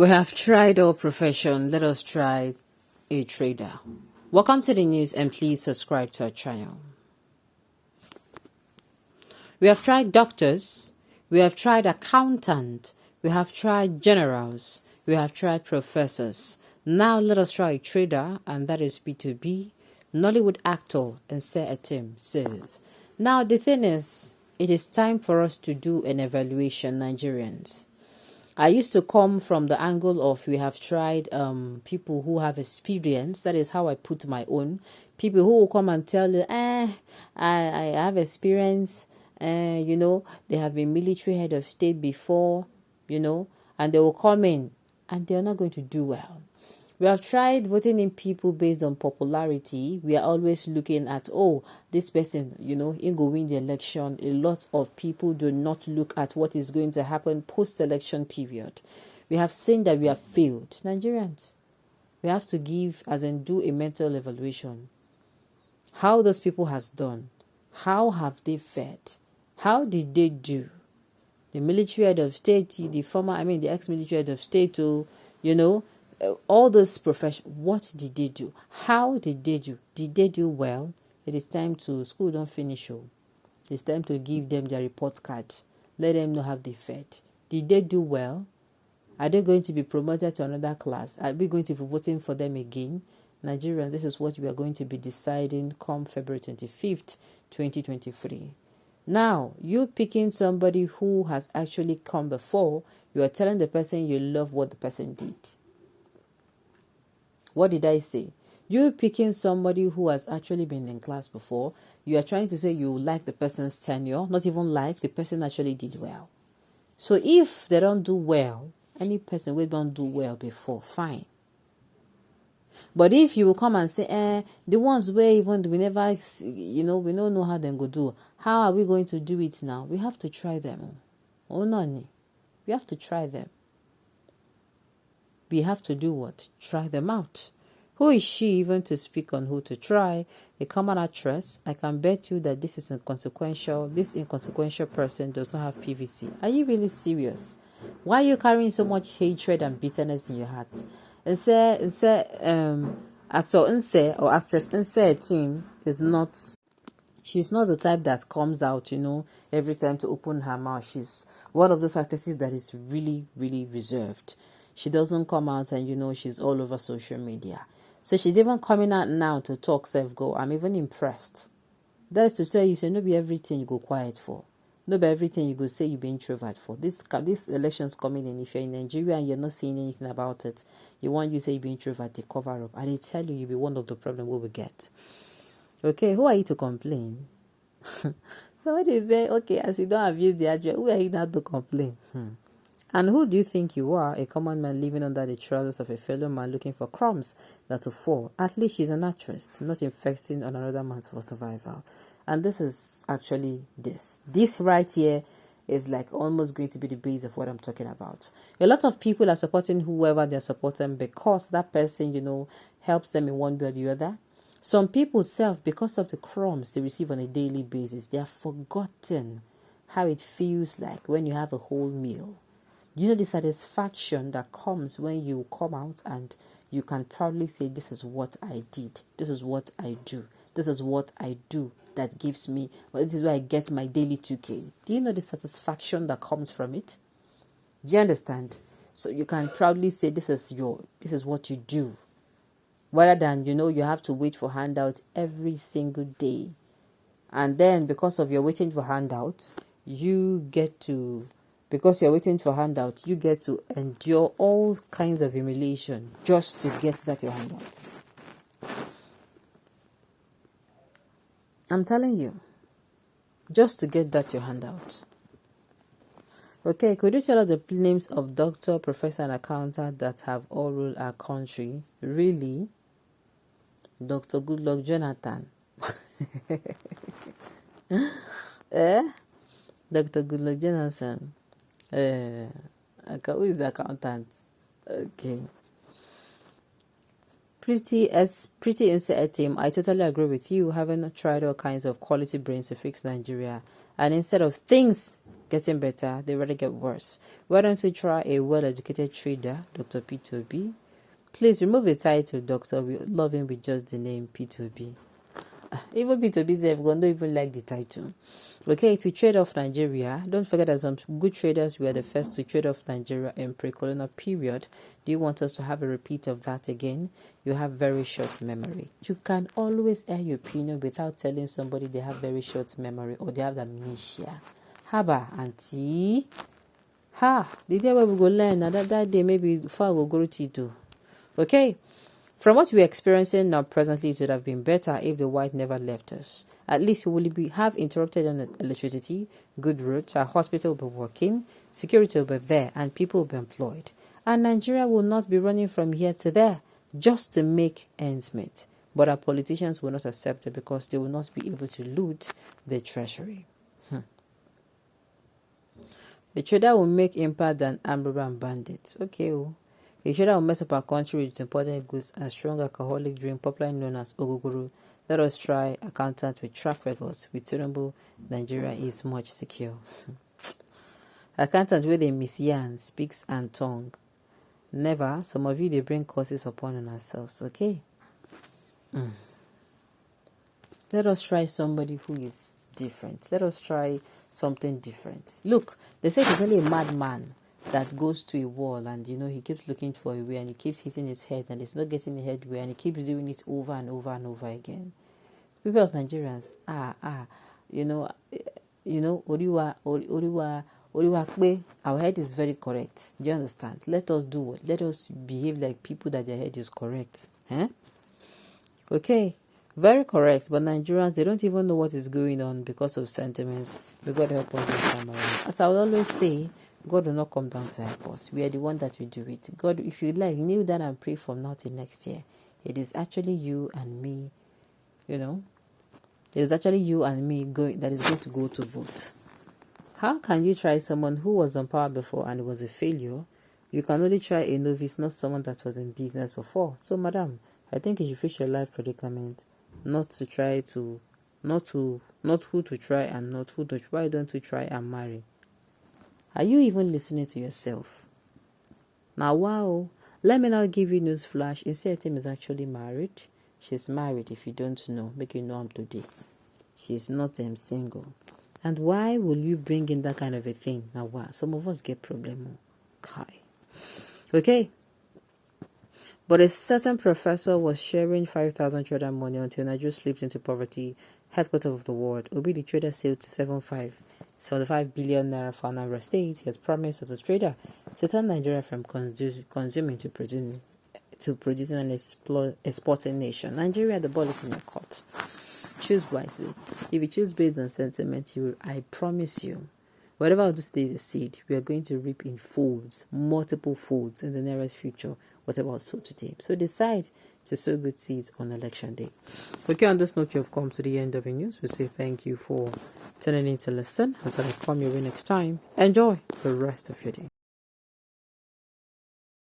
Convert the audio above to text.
We have tried our profession. Let us try a trader. Welcome to the news and please subscribe to our channel. We have tried doctors. We have tried accountants. We have tried generals. We have tried professors. Now let us try a trader, and that is B2B. Nollywood actor and Atim says. Now the thing is, it is time for us to do an evaluation, Nigerians. I used to come from the angle of we have tried people who have experience. That is how I put my own. People who will come and tell you, I have experience. They have been military head of state before, and they will come in and they are not going to do well. We have tried voting in people based on popularity. We are always looking at, this person, in go win the election. A lot of people do not look at what is going to happen post-election period. We have seen that we have failed. Nigerians, we have to do a mental evaluation. How those people has done. How have they fared? How did they do? The military head of state, the ex-military head of state, all those professions, what did they do? How did they do? Did they do well? It is time to, school don't finish. It's time to give them their report card. Let them know how they fared. Did they do well? Are they going to be promoted to another class? Are we going to be voting for them again? Nigerians, this is what we are going to be deciding come February 25th, 2023. Now, you picking somebody who has actually come before, you are telling the person you love what the person did. What did I say? You picking somebody who has actually been in class before, you are trying to say you like the person's tenure, not even like the person actually did well. So if they don't do well, any person will don't do well before, fine. But if you will come and say, the ones where even we never, we don't know how they go do. How are we going to do it now? We have to try them. Oh no, we have to try them. We have to do what? Try them out. Who is she even to speak on who to try? A common actress. I can bet you that this inconsequential person does not have PVC. Are you really serious? Why are you carrying so much hatred and bitterness in your heart? Actor or actress team is not. She's not the type that comes out, every time to open her mouth. She's one of those actresses that is really, really reserved. She doesn't come out and, she's all over social media. So she's even coming out now to talk self-go. I'm even impressed. That's to tell you, so no be everything you go quiet for. No be everything you go say you be introvert for. This election's coming in. If you're in Nigeria and you're not saying anything about it, you say you be introvert, they cover up. And they tell you be one of the problems we will get. Okay, who are you to complain? Somebody say, okay, as you don't abuse the address, who are you not to complain? And who do you think you are? A common man living under the trousers of a fellow man looking for crumbs that will fall. At least she's an actress, not infecting on another man's for survival. And this is actually this. This right here is like almost going to be the base of what I'm talking about. A lot of people are supporting whoever they're supporting because that person, helps them in one way or the other. Some people because of the crumbs they receive on a daily basis, they have forgotten how it feels like when you have a whole meal. The satisfaction that comes when you come out and you can proudly say, this is what I did. This is what I do. This is what I do that gives me, this is where I get my daily 2K. Do you know the satisfaction that comes from it? Do you understand? So you can proudly say, this is what you do. Rather than, you have to wait for handouts every single day. And then because of your waiting for handouts, because you're waiting for handout, you get to endure all kinds of humiliation just to get that your handout. I'm telling you, just to get that your handout. Okay, could you tell us the names of doctor, professor, and accountant that have all ruled our country? Really? Dr. Goodluck Jonathan. Dr. Goodluck Jonathan. Who is the accountant? Okay. Pretty insert team. I totally agree with you. Having tried all kinds of quality brains to fix Nigeria, and instead of things getting better, they rather get worse. Why don't we try a well-educated trader, Dr. P2B? Please remove the title, Doctor. We love him with just the name P2B. Even P2B said, don't even like the title. Okay, to trade off Nigeria, don't forget that some good traders were the first to trade off Nigeria in pre-colonial period. Do you want us to have a repeat of that again? You have very short memory. You can always air your opinion without telling somebody they have very short memory or they have amnesia. Haba, auntie. The day where we go learn, that day maybe far we'll go to do. Okay. From what we're experiencing now presently, it would have been better if the white never left us. At least we will have interrupted on electricity, good roads, our hospital will be working, security will be there, and people will be employed. And Nigeria will not be running from here to there just to make ends meet. But our politicians will not accept it because they will not be able to loot the treasury. A trader will make impact than armed robber and bandits. Okay, a trader will mess up our country with important goods and strong alcoholic drink, popularly known as ogogoro. Let us try accountant with track records. With Tinubu, Nigeria is much secure. Accountant with a misyan, speaks and tongue. Never. Some of you, they bring curses upon ourselves. Okay? Let us try somebody who is different. Let us try something different. Look, they say it's only a madman that goes to a wall and he keeps looking for a way and he keeps hitting his head and it's not getting the head way and he keeps doing it over and over and over again. People of Nigerians, our head is very correct. Do you understand? Let us do what? Let us behave like people that their head is correct. Okay. Very correct, but Nigerians, they don't even know what is going on because of sentiments. We got to help us this time around. As I will always say, God will not come down to help us. We are the one that will do it. God, if you like, kneel down and pray from now till next year. It is actually you and me, It is actually you and me that is going to go to vote. How can you try someone who was on power before and was a failure? You can only try a novice, not someone that was in business before. So, madam, I think you should face your life predicament. Not who to try and not who to. Why don't you try and marry? Are you even listening to yourself? Now, wow. Let me now give you news flash. Insetim is actually married. She's married. If you don't know, make you know I'm today. She's not single. And why will you bring in that kind of a thing? Now, wow. Some of us get problem. Okay. But a certain professor was sharing 5,000 trader money until Nigeria slipped into poverty, headquarters of the world. Obi the trader sailed to 75 billion naira for another state. He has promised as a trader to turn Nigeria from consuming to producing an exporting nation. Nigeria, the ball is in your court. Choose wisely. If you choose based on sentiment, I promise you, whatever of this is a seed, we are going to reap in folds, multiple folds in the nearest future. Whatever was sown today. So decide to sow good seeds on election day. Okay, on this note, you have come to the end of the news. We say thank you for tuning in to listen. Until I come your way next time, enjoy the rest of your day.